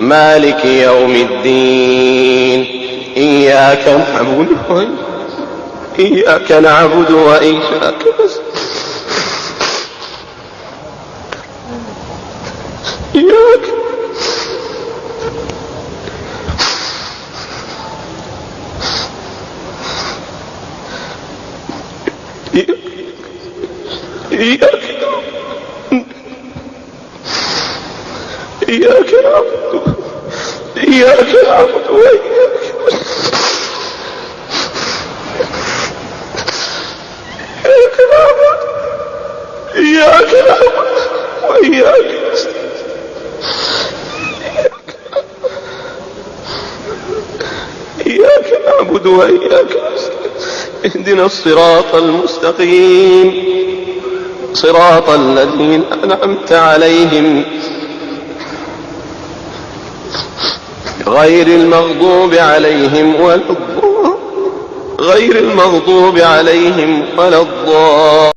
مالك يوم الدين. إياك نعبد وإياك إياك نعبد وإياك إياك نعبد وإياك اهدنا الصراط المستقيم، صراط الذين أنعمت عليهم غير المغضوب عليهم ولا الضالين.